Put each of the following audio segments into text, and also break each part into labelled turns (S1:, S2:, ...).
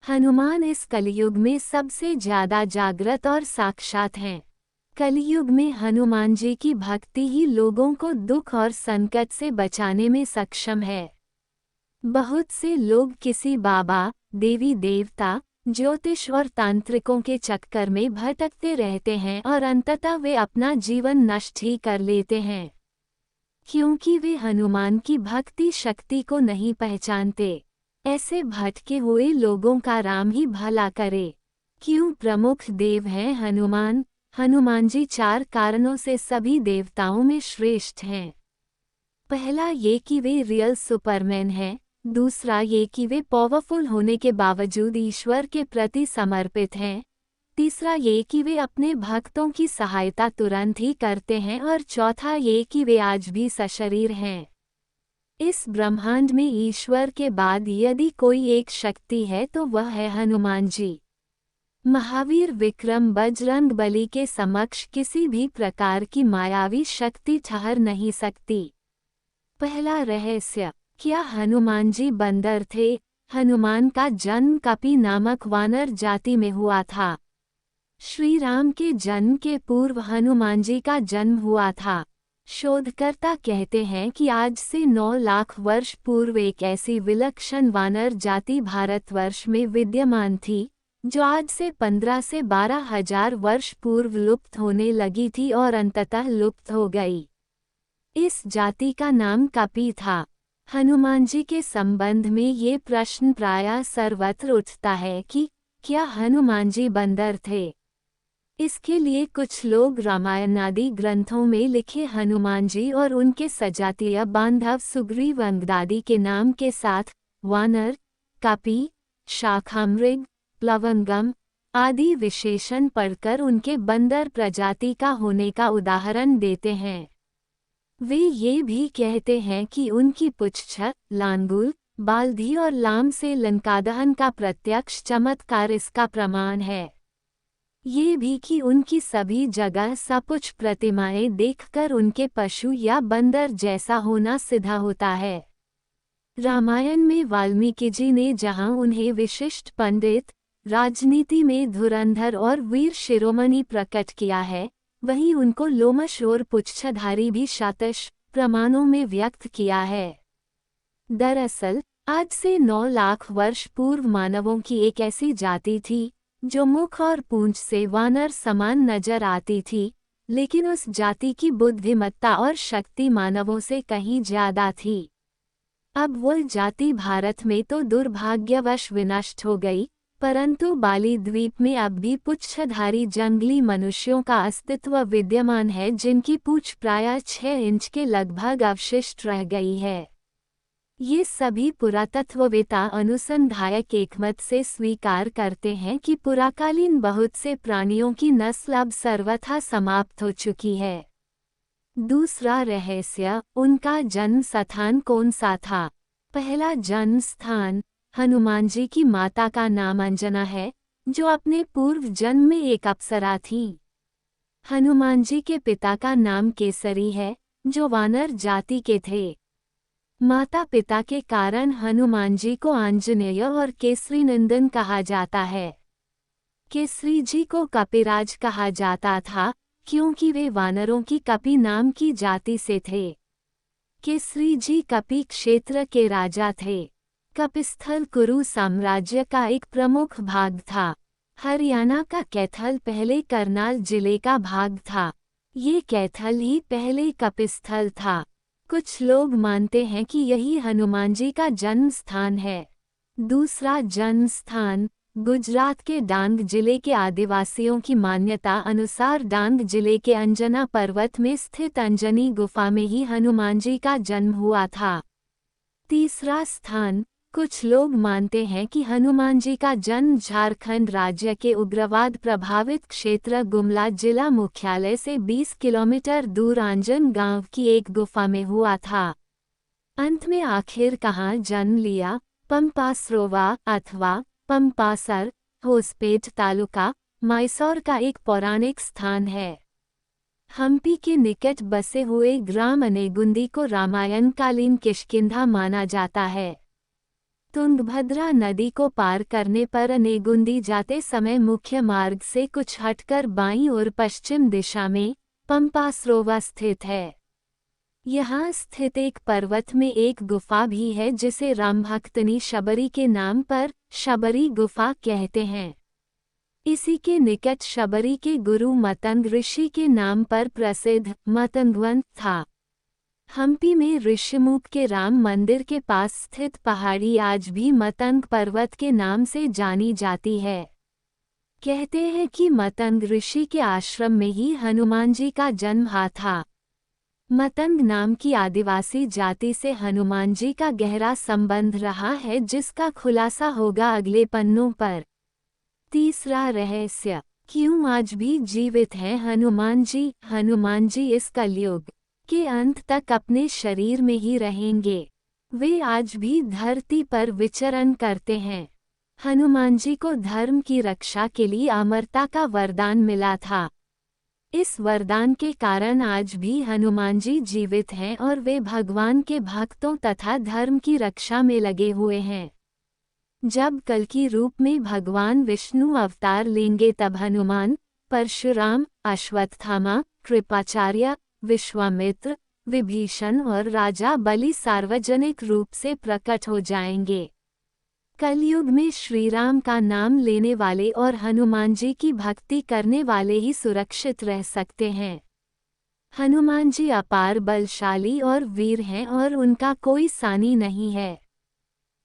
S1: हनुमान इस कलयुग में सबसे ज्यादा जागृत और साक्षात हैं। कलयुग में हनुमान जी की भक्ति ही लोगों को दुख और संकट से बचाने में सक्षम है। बहुत से लोग किसी बाबा, देवी देवता, ज्योतिष और तांत्रिकों के चक्कर में भटकते रहते हैं और अंततः वे अपना जीवन नष्ट ही कर लेते हैं, क्योंकि वे हनुमान की भक्ति शक्ति को नहीं पहचानते। ऐसे भटके हुए लोगों का राम ही भला करे। क्यों प्रमुख देव हैं हनुमान? हनुमान जी 4 कारणों से सभी देवताओं में श्रेष्ठ हैं। पहला ये कि वे रियल सुपरमैन हैं। दूसरा ये कि वे पावरफुल होने के बावजूद ईश्वर के प्रति समर्पित हैं। तीसरा ये कि वे अपने भक्तों की सहायता तुरंत ही करते हैं। और चौथा ये कि वे आज भी सशरीर हैं। इस ब्रह्मांड में ईश्वर के बाद यदि कोई एक शक्ति है तो वह है हनुमान जी। महावीर विक्रम बजरंग बली के समक्ष किसी भी प्रकार की मायावी शक्ति ठहर नहीं सकती। पहला रहस्य, क्या हनुमान जी बंदर थे? हनुमान का जन्म कपि नामक वानर जाति में हुआ था। श्री राम के जन्म के पूर्व हनुमान जी का जन्म हुआ था। शोधकर्ता कहते हैं कि आज से 9 लाख वर्ष पूर्व एक ऐसी विलक्षण वानर जाति भारतवर्ष में विद्यमान थी, जो आज से 15 से 12 हजार वर्ष पूर्व लुप्त होने लगी थी और अंततः लुप्त हो गई। इस जाति का नाम कपि था। हनुमान जी के संबंध में ये प्रश्न प्रायः सर्वत्र उठता है कि क्या हनुमान जी बंदर थे? इसके लिए कुछ लोग रामायण आदि ग्रंथों में लिखे हनुमान जी और उनके सजातीय बांधव सुग्रीव अंगदादी के नाम के साथ वानर, कपि, शाखामृग, प्लवंगम आदि विशेषण पढ़कर उनके बंदर प्रजाति का होने का उदाहरण देते हैं। वे ये भी कहते हैं कि उनकी पुच्छ, लांगुल, बालधी और लाम से लंकादहन का प्रत्यक्ष चमत्कार इसका प्रमाण है। ये भी कि उनकी सभी जगह सपुच्छ प्रतिमाएं देखकर उनके पशु या बंदर जैसा होना सिद्ध होता है। रामायण में वाल्मीकि जी ने जहां उन्हें विशिष्ट पंडित, राजनीति में धुरंधर और वीर शिरोमणि प्रकट किया है, वहीं उनको लोमश और पुच्छधारी भी शातश प्रमाणों में व्यक्त किया है। दरअसल आज से 9 लाख वर्ष पूर्व मानवों की एक ऐसी जाति थी जो मुख और पूंछ से वानर समान नजर आती थी, लेकिन उस जाति की बुद्धिमत्ता और शक्ति मानवों से कहीं ज्यादा थी। अब वह जाति भारत में तो दुर्भाग्यवश विनष्ट हो गई, परंतु बाली द्वीप में अब भी पुच्छधारी जंगली मनुष्यों का अस्तित्व विद्यमान है, जिनकी पूंछ प्रायः 6 इंच के लगभग अवशिष्ट रह गई है। ये सभी पुरातत्ववेत्ता अनुसंधायक एकमत से स्वीकार करते हैं कि पुराकालीन बहुत से प्राणियों की नस्ल अब सर्वथा समाप्त हो चुकी है। दूसरा रहस्य, उनका जन्म स्थान कौन सा था? पहला जन्म स्थान, हनुमान जी की माता का नाम अंजना है, जो अपने पूर्व जन्म में एक अप्सरा थी। हनुमान जी के पिता का नाम केसरी है, जो वानर जाति के थे। माता पिता के कारण हनुमान जी को आंजनेय और केसरी नंदन कहा जाता है। केसरी जी को कपिराज कहा जाता था, क्योंकि वे वानरों की कपि नाम की जाति से थे। केसरी जी कपि क्षेत्र के राजा थे। कपिस्थल कुरु साम्राज्य का एक प्रमुख भाग था। हरियाणा का कैथल पहले करनाल जिले का भाग था। ये कैथल ही पहले कपिस्थल था। कुछ लोग मानते हैं कि यही हनुमान जी का जन्म स्थान है। दूसरा जन्म स्थान, गुजरात के डांग जिले के आदिवासियों की मान्यता अनुसार डांग जिले के अंजना पर्वत में स्थित अंजनी गुफा में ही हनुमान जी का जन्म हुआ था। तीसरा स्थान, कुछ लोग मानते हैं कि हनुमान जी का जन्म झारखंड राज्य के उग्रवाद प्रभावित क्षेत्र गुमला जिला मुख्यालय से 20 किलोमीटर दूर आंजन गांव की एक गुफा में हुआ था। अंत में आखिर कहाँ जन्म लिया? पंपासरोवा अथवा पंपासर, होसपेट तालुका, मैसूर का एक पौराणिक स्थान है। हम्पी के निकट बसे हुए ग्राम अनेगुंदी को रामायणकालीन किष्किंधा माना जाता है। तुंगभद्रा नदी को पार करने पर अनेगुंदी जाते समय मुख्य मार्ग से कुछ हटकर बाईं ओर पश्चिम दिशा में पंपा सरोवर स्थित है। यहाँ स्थित एक पर्वत में एक गुफा भी है जिसे रामभक्तनी शबरी के नाम पर शबरी गुफा कहते हैं। इसी के निकट शबरी के गुरु मतंग ऋषि के नाम पर प्रसिद्ध मतंगवन था। हम्पी में ऋषिमुख के राम मंदिर के पास स्थित पहाड़ी आज भी मतंग पर्वत के नाम से जानी जाती है। कहते हैं कि मतंग ऋषि के आश्रम में ही हनुमान जी का जन्म हुआ था। मतंग नाम की आदिवासी जाति से हनुमान जी का गहरा संबंध रहा है, जिसका खुलासा होगा अगले पन्नों पर। तीसरा रहस्य, क्यों आज भी जीवित हैं हनुमान जी? हनुमान जी इस कलयुग के अंत तक अपने शरीर में ही रहेंगे। वे आज भी धरती पर विचरण करते हैं। हनुमान जी को धर्म की रक्षा के लिए अमरता का वरदान मिला था। इस वरदान के कारण आज भी हनुमान जी जीवित हैं और वे भगवान के भक्तों तथा धर्म की रक्षा में लगे हुए हैं। जब कल की रूप में भगवान विष्णु अवतार लेंगे तब हनुमान, परशुराम, अश्वत्थामा, कृपाचार्य, विश्वामित्र, विभीषण और राजा बलि सार्वजनिक रूप से प्रकट हो जाएंगे। कलयुग में श्री राम का नाम लेने वाले और हनुमान जी की भक्ति करने वाले ही सुरक्षित रह सकते हैं। हनुमान जी अपार बलशाली और वीर हैं और उनका कोई सानी नहीं है।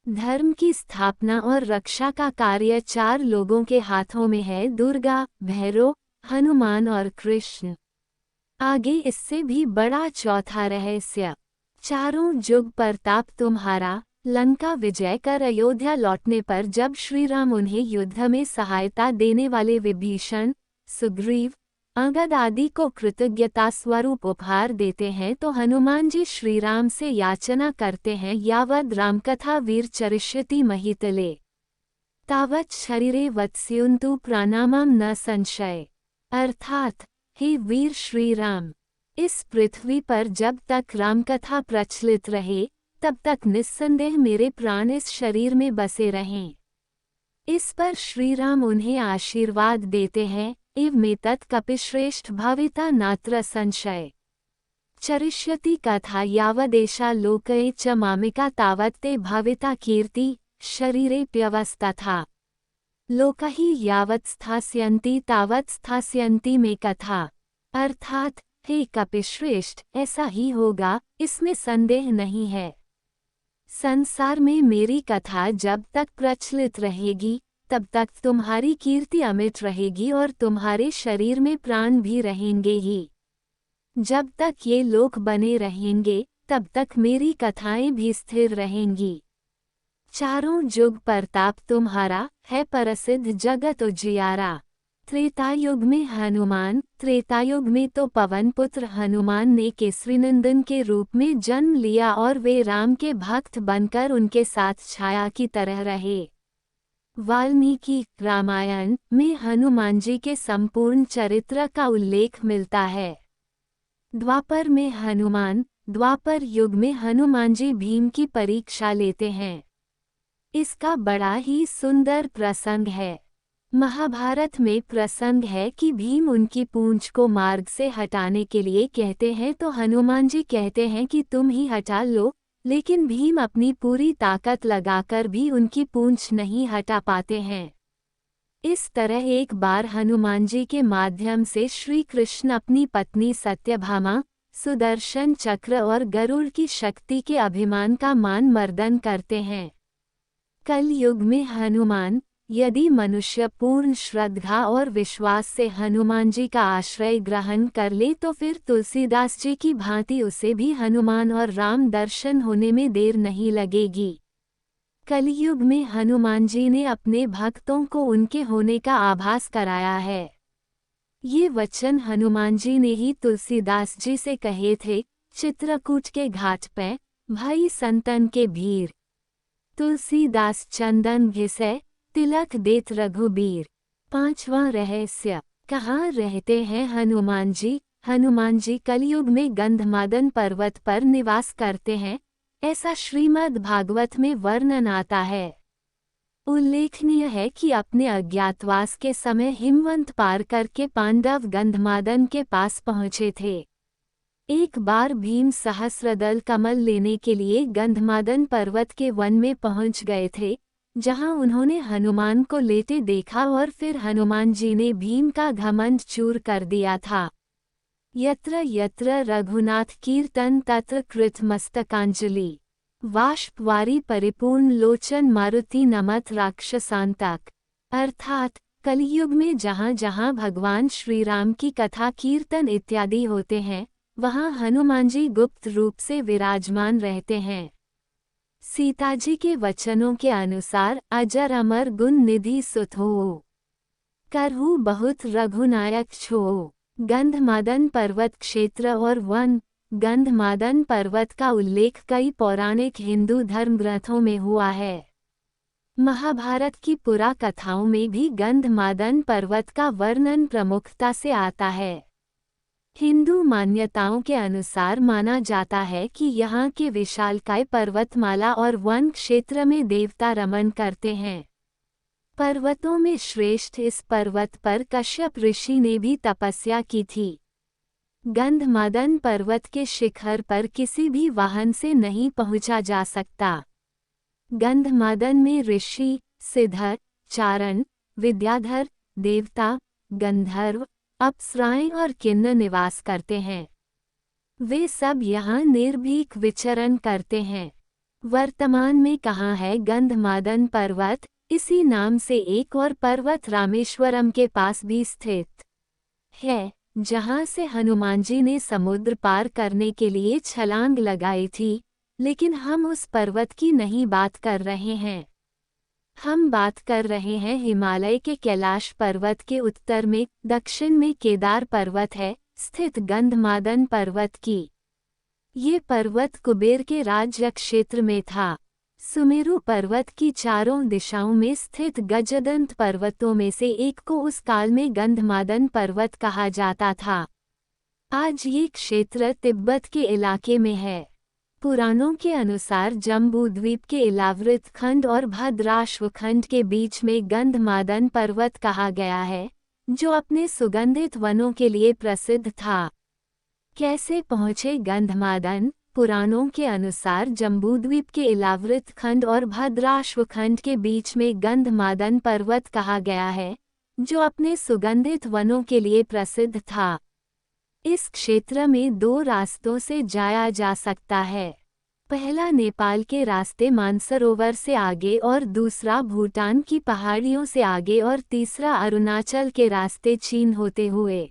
S1: धर्म की स्थापना और रक्षा का कार्य 4 लोगों के हाथों में है, दुर्गा, भैरव, हनुमान और कृष्ण। आगे इससे भी बड़ा चौथा रहस्य, चारों जुग प्रताप तुम्हारा। लंका विजय कर अयोध्या लौटने पर जब श्री राम उन्हें युद्ध में सहायता देने वाले विभीषण, सुग्रीव, अंगद आदि को कृतज्ञता स्वरूप उपहार देते हैं तो हनुमान जी श्री राम से याचना करते हैं, यावद रामकथा वीर चरिष्यति महितले तावत् शरीरे वत्स्युन्तु प्राणामं न संशय। अर्थात, हे वीर श्री राम, इस पृथ्वी पर जब तक रामकथा प्रचलित रहे तब तक निस्संदेह मेरे प्राण इस शरीर में बसे रहें। इस पर श्री राम उन्हें आशीर्वाद देते हैं, इव मेतत् कपिश्रेष्ठ भविता नात्र संशय। चरिष्यति कथा यावदेषा लोके च मामिका तावत् ते भविता कीर्ति शरीरे प्यवस्तथा लोका ही यावत् स्थास्यन्ति तावत् स्थास्यन्ति में कथा। अर्थात, हे कपिश्रेष्ठ, ऐसा ही होगा, इसमें संदेह नहीं है। संसार में मेरी कथा जब तक प्रचलित रहेगी तब तक तुम्हारी कीर्ति अमिट रहेगी और तुम्हारे शरीर में प्राण भी रहेंगे ही। जब तक ये लोक बने रहेंगे तब तक मेरी कथाएं भी स्थिर रहेंगी। चारों जुग प्रताप तुम्हारा है, प्रसिद्ध जगत उजियारा। त्रेतायुग में हनुमान, त्रेतायुग में तो पवन पुत्र हनुमान ने केसरीनंदन के रूप में जन्म लिया और वे राम के भक्त बनकर उनके साथ छाया की तरह रहे। वाल्मीकि रामायण में हनुमान जी के संपूर्ण चरित्र का उल्लेख मिलता है। द्वापर में हनुमान, द्वापर युग में हनुमान जी भीम की परीक्षा लेते हैं। इसका बड़ा ही सुंदर प्रसंग है। महाभारत में प्रसंग है कि भीम उनकी पूंछ को मार्ग से हटाने के लिए कहते हैं तो हनुमान जी कहते हैं कि तुम ही हटा लो, लेकिन भीम अपनी पूरी ताकत लगाकर भी उनकी पूंछ नहीं हटा पाते हैं। इस तरह एक बार हनुमान जी के माध्यम से श्री कृष्ण अपनी पत्नी सत्यभामा, सुदर्शन चक्र और गरुड़ की शक्ति के अभिमान का मान मर्दन करते हैं। कल युग में हनुमान, यदि मनुष्य पूर्ण श्रद्धा और विश्वास से हनुमान जी का आश्रय ग्रहण कर ले तो फिर तुलसीदास जी की भांति उसे भी हनुमान और राम दर्शन होने में देर नहीं लगेगी। कलयुग में हनुमान जी ने अपने भक्तों को उनके होने का आभास कराया है। ये वचन हनुमान जी ने ही तुलसीदास जी से कहे थे, चित्रकूट के घाट पे भाई संतन के भीर, तुलसीदास चंदन घिसे तिलक देत रघुबीर। 5वां रहस्य, कहाँ रहते हैं हनुमान जी? हनुमान जी कलयुग में गंधमादन पर्वत पर निवास करते हैं। ऐसा श्रीमद् भागवत में वर्णन आता है। उल्लेखनीय है कि अपने अज्ञातवास के समय हिमवंत पार करके पांडव गंधमादन के पास पहुँचे थे। एक बार भीम सहस्रदल कमल लेने के लिए गंधमादन पर्वत के वन में पहुंच गए थे, जहां उन्होंने हनुमान को लेटे देखा और फिर हनुमान जी ने भीम का घमंड चूर कर दिया था। यत्र यत्र रघुनाथ कीर्तन तत्र कृत मस्तकांजलि, बाष्पवारी परिपूर्ण लोचन मारुति नमत राक्षसांतक। अर्थात कलयुग में जहाँ जहाँ भगवान श्री राम की कथा कीर्तन इत्यादि होते हैं, वहाँ हनुमान जी गुप्त रूप से विराजमान रहते हैं। सीताजी के वचनों के अनुसार अजर अमर गुण निधि सुत हो, करहु बहुत रघुनायक छो। गंधमादन पर्वत क्षेत्र और वन। गंधमादन पर्वत का उल्लेख कई पौराणिक हिंदू धर्म ग्रंथों में हुआ है। महाभारत की पुरा कथाओं में भी गंधमादन पर्वत का वर्णन प्रमुखता से आता है। हिंदू मान्यताओं के अनुसार माना जाता है कि यहाँ के विशालकाय पर्वतमाला और वन क्षेत्र में देवता रमन करते हैं। पर्वतों में श्रेष्ठ इस पर्वत पर कश्यप ऋषि ने भी तपस्या की थी। गंधमादन पर्वत के शिखर पर किसी भी वाहन से नहीं पहुंचा जा सकता। गंधमादन में ऋषि, सिद्ध, चारण, विद्याधर, देवता, गंधर्व, अप्सराएं और किन्नर निवास करते हैं। वे सब यहाँ निर्भीक विचरण करते हैं। वर्तमान में कहाँ है गंधमादन पर्वत? इसी नाम से एक और पर्वत रामेश्वरम के पास भी स्थित है, जहाँ से हनुमान जी ने समुद्र पार करने के लिए छलांग लगाई थी, लेकिन हम उस पर्वत की नहीं बात कर रहे हैं। हम बात कर रहे हैं हिमालय के कैलाश पर्वत के उत्तर में दक्षिण में केदार पर्वत है स्थित गंधमादन पर्वत की। ये पर्वत कुबेर के राज्य क्षेत्र में था। सुमेरु पर्वत की चारों दिशाओं में स्थित गजदंत पर्वतों में से एक को उस काल में गंधमादन पर्वत कहा जाता था। आज ये क्षेत्र तिब्बत के इलाके में है। पुराणों के अनुसार जम्बूद्वीप के इलावृत खंड और भद्राश्व खंड के बीच में गंधमादन पर्वत कहा गया है, जो अपने सुगंधित वनों के लिए प्रसिद्ध था। कैसे पहुँचे गंधमादन? पुराणों के अनुसार जम्बूद्वीप के इलावृत खंड और भद्राश्व खंड के बीच में गंधमादन पर्वत कहा गया है, जो अपने सुगंधित वनों के लिए प्रसिद्ध था। इस क्षेत्र में 2 रास्तों से जाया जा सकता है। पहला नेपाल के रास्ते मानसरोवर से आगे और दूसरा भूटान की पहाड़ियों से आगे और तीसरा अरुणाचल के रास्ते चीन होते हुए।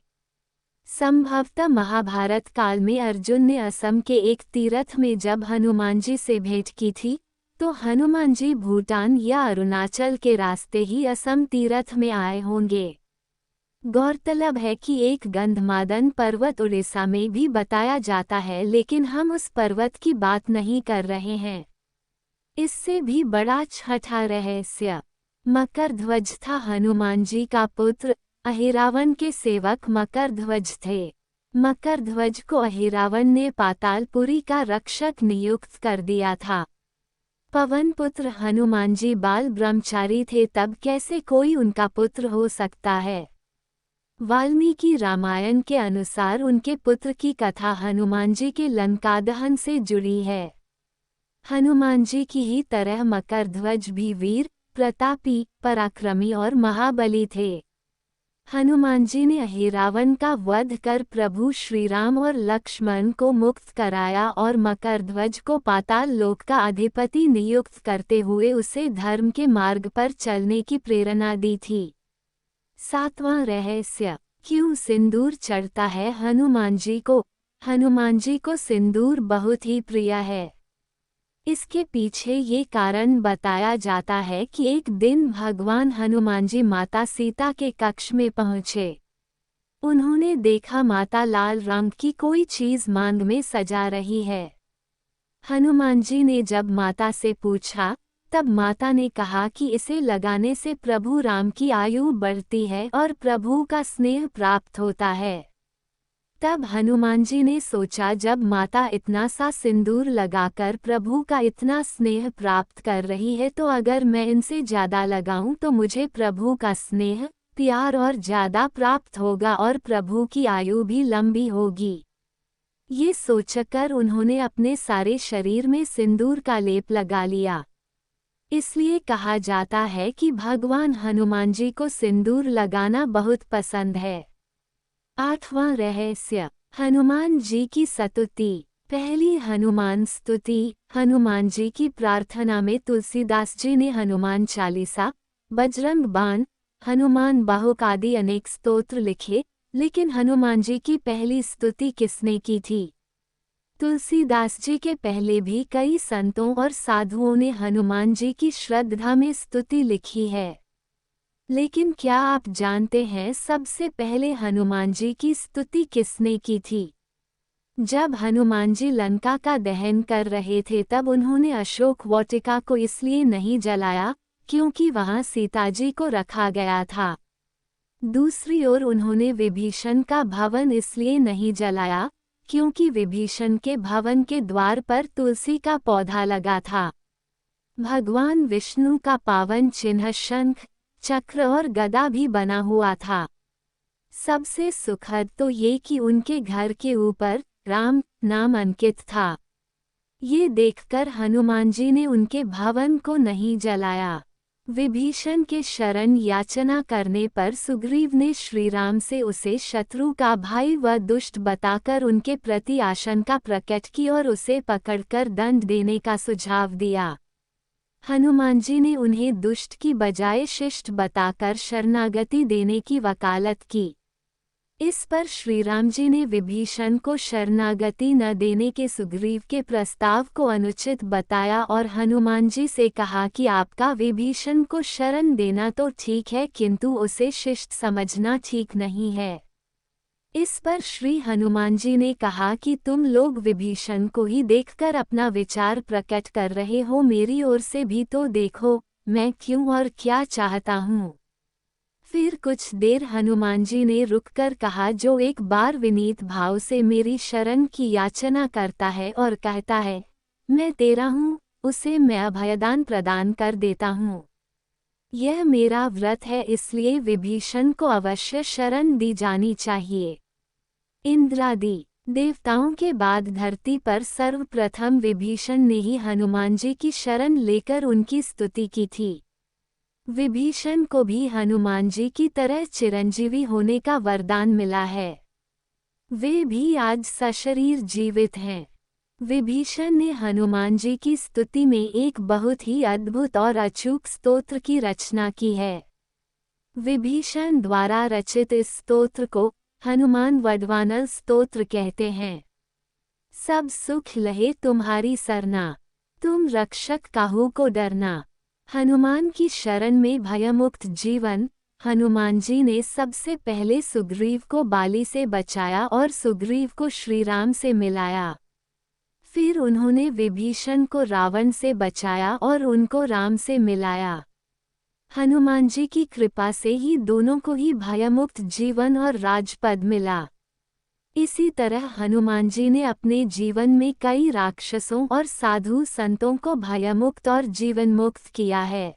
S1: संभवतः महाभारत काल में अर्जुन ने असम के एक तीर्थ में जब हनुमान जी से भेंट की थी, तो हनुमान जी भूटान या अरुणाचल के रास्ते ही असम तीर्थ में आए होंगे। गौरतलब है कि एक गंधमादन पर्वत उड़ीसा में भी बताया जाता है, लेकिन हम उस पर्वत की बात नहीं कर रहे हैं। इससे भी बड़ा छठा रहस्य मकरध्वज था। हनुमान जी का पुत्र अहिरावण के सेवक मकरध्वज थे। मकरध्वज को अहिरावण ने पातालपुरी का रक्षक नियुक्त कर दिया था। पवन पुत्र हनुमान जी बाल ब्रह्मचारी थे, तब कैसे कोई उनका पुत्र हो सकता है? वाल्मीकि रामायण के अनुसार उनके पुत्र की कथा हनुमान जी के लंकादहन से जुड़ी है। हनुमान जी की ही तरह मकरध्वज भी वीर, प्रतापी, पराक्रमी और महाबली थे। हनुमान जी ने अहिरावण का वध कर प्रभु श्रीराम और लक्ष्मण को मुक्त कराया और मकरध्वज को पाताल लोक का अधिपति नियुक्त करते हुए उसे धर्म के मार्ग पर चलने की प्रेरणा दी थी। 7वां रहस्य, क्यों सिंदूर चढ़ता है हनुमान जी को? हनुमान जी को सिंदूर बहुत ही प्रिय है। इसके पीछे ये कारण बताया जाता है कि एक दिन भगवान हनुमान जी माता सीता के कक्ष में पहुँचे। उन्होंने देखा माता लाल रंग की कोई चीज मांग में सजा रही है। हनुमान जी ने जब माता से पूछा, तब माता ने कहा कि इसे लगाने से प्रभु राम की आयु बढ़ती है और प्रभु का स्नेह प्राप्त होता है। तब हनुमान जी ने सोचा, जब माता इतना सा सिंदूर लगाकर प्रभु का इतना स्नेह प्राप्त कर रही है, तो अगर मैं इनसे ज्यादा लगाऊं तो मुझे प्रभु का स्नेह प्यार और ज्यादा प्राप्त होगा और प्रभु की आयु भी लंबी होगी। ये सोचकर उन्होंने अपने सारे शरीर में सिंदूर का लेप लगा लिया। इसलिए कहा जाता है कि भगवान हनुमान जी को सिंदूर लगाना बहुत पसंद है। 8वां रहस्य, हनुमान जी की स्तुति। पहली हनुमान स्तुति। हनुमान जी की प्रार्थना में तुलसीदास जी ने हनुमान चालीसा, बजरंग बाण, हनुमान बाहुक आदि अनेक स्तोत्र लिखे, लेकिन हनुमान जी की पहली स्तुति किसने की थी? तुलसीदास जी के पहले भी कई संतों और साधुओं ने हनुमान जी की श्रद्धा में स्तुति लिखी है, लेकिन क्या आप जानते हैं सबसे पहले हनुमान जी की स्तुति किसने की थी? जब हनुमान जी लंका का दहन कर रहे थे तब उन्होंने अशोक वाटिका को इसलिए नहीं जलाया क्योंकि वहां सीता जी को रखा गया था। दूसरी ओर उन्होंने विभीषण का भवन इसलिए नहीं जलाया क्योंकि विभीषण के भवन के द्वार पर तुलसी का पौधा लगा था। भगवान विष्णु का पावन चिन्ह शंख, चक्र और गदा भी बना हुआ था। सबसे सुखद तो ये कि उनके घर के ऊपर राम नाम अंकित था। ये देखकर हनुमान जी ने उनके भवन को नहीं जलाया। विभीषण के शरण याचना करने पर सुग्रीव ने श्रीराम से उसे शत्रु का भाई व दुष्ट बताकर उनके प्रति आशंका प्रकट की और उसे पकड़कर दंड देने का सुझाव दिया। हनुमान जी ने उन्हें दुष्ट की बजाय शिष्ट बताकर शरणागति देने की वकालत की। इस पर श्रीराम जी ने विभीषण को शरणागति न देने के सुग्रीव के प्रस्ताव को अनुचित बताया और हनुमान जी से कहा कि आपका विभीषण को शरण देना तो ठीक है किंतु उसे शिष्ट समझना ठीक नहीं है। इस पर श्री हनुमान जी ने कहा कि तुम लोग विभीषण को ही देखकर अपना विचार प्रकट कर रहे हो, मेरी ओर से भी तो देखो मैं क्यों और क्या चाहता हूँ। फिर कुछ देर हनुमान जी ने रुककर कहा, जो एक बार विनीत भाव से मेरी शरण की याचना करता है और कहता है मैं तेरा हूँ, उसे मैं अभयदान प्रदान कर देता हूँ। यह मेरा व्रत है, इसलिए विभीषण को अवश्य शरण दी जानी चाहिए। इंद्रादि देवताओं के बाद धरती पर सर्वप्रथम विभीषण ने ही हनुमान जी की शरण लेकर उनकी स्तुति की थी। विभीषण को भी हनुमान जी की तरह चिरंजीवी होने का वरदान मिला है। वे भी आज सशरीर जीवित हैं। विभीषण ने हनुमान जी की स्तुति में एक बहुत ही अद्भुत और अचूक स्तोत्र की रचना की है। विभीषण द्वारा रचित इस स्तोत्र को हनुमान वडवानल स्तोत्र कहते हैं। सब सुख लहे तुम्हारी सरना, तुम रक्षक काहू को डरना। हनुमान की शरण में भयमुक्त जीवन। हनुमान जी ने सबसे पहले सुग्रीव को बाली से बचाया और सुग्रीव को श्रीराम से मिलाया। फिर उन्होंने विभीषण को रावण से बचाया और उनको राम से मिलाया। हनुमान जी की कृपा से ही दोनों को ही भयमुक्त जीवन और राजपद मिला। इसी तरह हनुमान जी ने अपने जीवन में कई राक्षसों और साधु संतों को भयमुक्त और जीवन मुक्त किया है।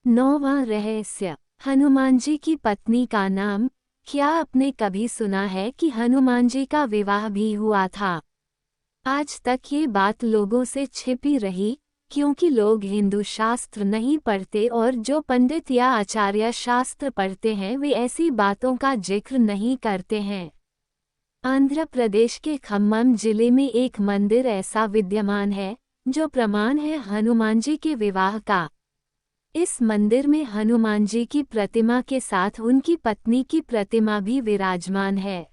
S1: 9वां रहस्य, हनुमान जी की पत्नी का नाम। क्या आपने कभी सुना है कि हनुमान जी का विवाह भी हुआ था? आज तक ये बात लोगों से छिपी रही क्योंकि लोग हिंदू शास्त्र नहीं पढ़ते और जो पंडित या आचार्य शास्त्र पढ़ते हैं वे ऐसी बातों का जिक्र नहीं करते हैं। आंध्र प्रदेश के खम्मम जिले में एक मंदिर ऐसा विद्यमान है जो प्रमाण है हनुमान जी के विवाह का। इस मंदिर में हनुमान जी की प्रतिमा के साथ उनकी पत्नी की प्रतिमा भी विराजमान है।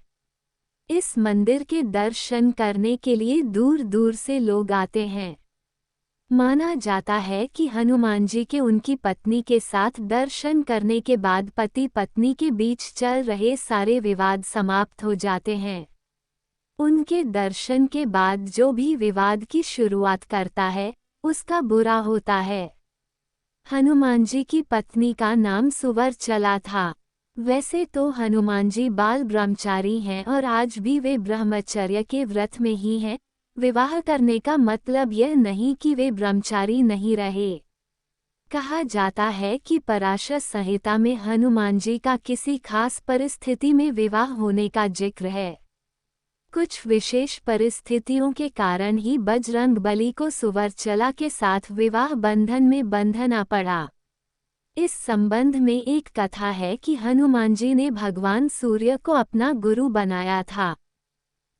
S1: इस मंदिर के दर्शन करने के लिए दूर दूर से लोग आते हैं। माना जाता है कि हनुमान जी के उनकी पत्नी के साथ दर्शन करने के बाद पति पत्नी के बीच चल रहे सारे विवाद समाप्त हो जाते हैं। उनके दर्शन के बाद जो भी विवाद की शुरुआत करता है उसका बुरा होता है। हनुमान जी की पत्नी का नाम सुवर चला था। वैसे तो हनुमान जी बाल ब्रह्मचारी हैं और आज भी वे ब्रह्मचर्य के व्रत में ही हैं। विवाह करने का मतलब यह नहीं कि वे ब्रह्मचारी नहीं रहे। कहा जाता है कि पराशर संहिता में हनुमान जी का किसी खास परिस्थिति में विवाह होने का जिक्र है। कुछ विशेष परिस्थितियों के कारण ही बजरंगबली को सुवर्चला के साथ विवाह बंधन में बंधना पड़ा। इस संबंध में एक कथा है कि हनुमान जी ने भगवान सूर्य को अपना गुरु बनाया था।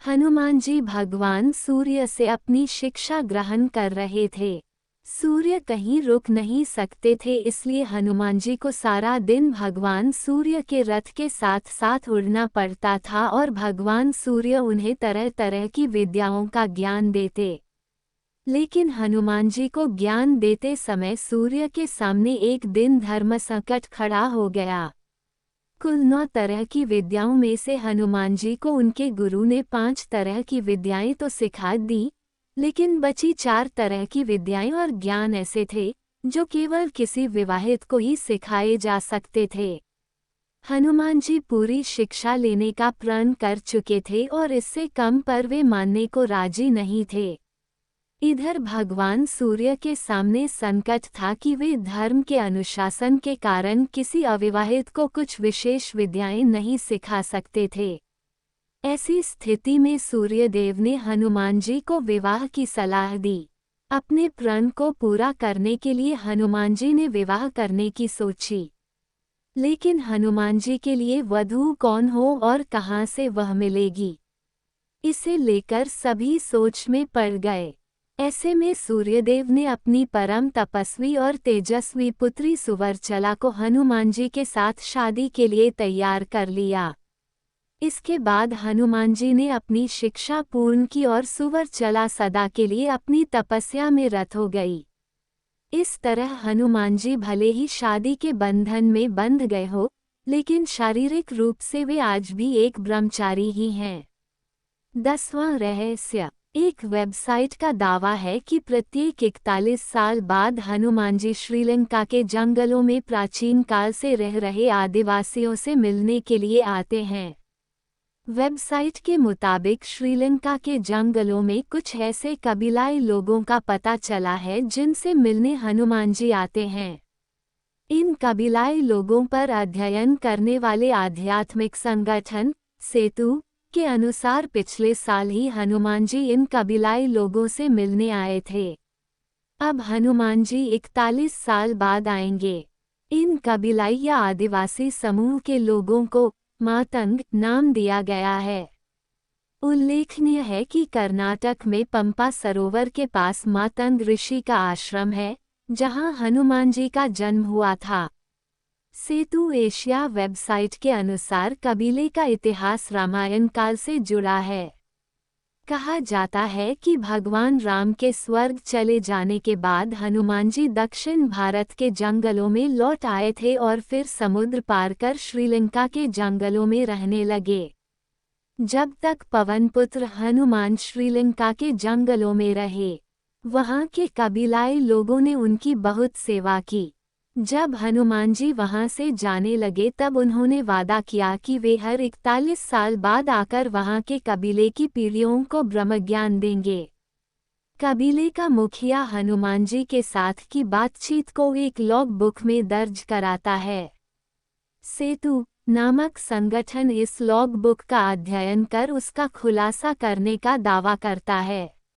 S1: हनुमान जी भगवान सूर्य से अपनी शिक्षा ग्रहण कर रहे थे। सूर्य कहीं रुक नहीं सकते थे, इसलिए हनुमान जी को सारा दिन भगवान सूर्य के रथ के साथ साथ उड़ना पड़ता था और भगवान सूर्य उन्हें तरह तरह की विद्याओं का ज्ञान देते। लेकिन हनुमान जी को ज्ञान देते समय सूर्य के सामने एक दिन धर्म संकट खड़ा हो गया। कुल 9 तरह की विद्याओं में से हनुमान जी को उनके गुरु ने 5 तरह की विद्याएं तो सिखा दी, लेकिन बची 4 तरह की विद्याएं और ज्ञान ऐसे थे जो केवल किसी विवाहित को ही सिखाए जा सकते थे। हनुमान जी पूरी शिक्षा लेने का प्रण कर चुके थे और इससे कम पर वे मानने को राजी नहीं थे। इधर भगवान सूर्य के सामने संकट था कि वे धर्म के अनुशासन के कारण किसी अविवाहित को कुछ विशेष विद्याएं नहीं सिखा सकते थे। ऐसी स्थिति में सूर्यदेव ने हनुमान जी को विवाह की सलाह दी। अपने प्रण को पूरा करने के लिए हनुमान जी ने विवाह करने की सोची, लेकिन हनुमान जी के लिए वधू कौन हो और कहाँ से वह मिलेगी, इसे लेकर सभी सोच में पड़ गए। ऐसे में सूर्यदेव ने अपनी परम तपस्वी और तेजस्वी पुत्री सुवर्चला को हनुमान जी के साथ शादी के लिए तैयार कर लिया। इसके बाद हनुमान जी ने अपनी शिक्षा पूर्ण की और सुवर्चला सदा के लिए अपनी तपस्या में रत हो गई। इस तरह हनुमान जी भले ही शादी के बंधन में बंध गए हो, लेकिन शारीरिक रूप से वे आज भी एक ब्रह्मचारी ही हैं। 10वां रहस्य। एक वेबसाइट का दावा है कि प्रत्येक 41 साल बाद हनुमान जी श्रीलंका के जंगलों में प्राचीन काल से रह रहे आदिवासियों से मिलने के लिए आते हैं। वेबसाइट के मुताबिक श्रीलंका के जंगलों में कुछ ऐसे कबीलाई लोगों का पता चला है जिनसे मिलने हनुमान जी आते हैं। इन कबीलाई लोगों पर अध्ययन करने वाले आध्यात्मिक संगठन सेतु के अनुसार पिछले साल ही हनुमान जी इन कबीलाई लोगों से मिलने आए थे। अब हनुमान जी 41 साल बाद आएंगे। इन कबीलाई या आदिवासी समूह के लोगों को मातंग नाम दिया गया है। उल्लेखनीय है कि कर्नाटक में पंपा सरोवर के पास मातंग ऋषि का आश्रम है, जहां हनुमान जी का जन्म हुआ था। सेतु एशिया वेबसाइट के अनुसार कबीले का इतिहास रामायण काल से जुड़ा है। कहा जाता है कि भगवान राम के स्वर्ग चले जाने के बाद हनुमान जी दक्षिण भारत के जंगलों में लौट आए थे और फिर समुद्र पार कर श्रीलंका के जंगलों में रहने लगे। जब तक पवनपुत्र हनुमान श्रीलंका के जंगलों में रहे, वहां के कबीलाई लोगों ने उनकी बहुत सेवा की। जब हनुमान जी वहां से जाने लगे तब उन्होंने वादा किया कि वे हर 41 साल बाद आकर वहां के कबीले की पीढ़ियों को ब्रह्मज्ञान देंगे। कबीले का मुखिया हनुमान जी के साथ की बातचीत को एक लॉग बुक में दर्ज कराता है। सेतु नामक संगठन इस लॉग बुक का अध्ययन कर उसका खुलासा करने का दावा करता है।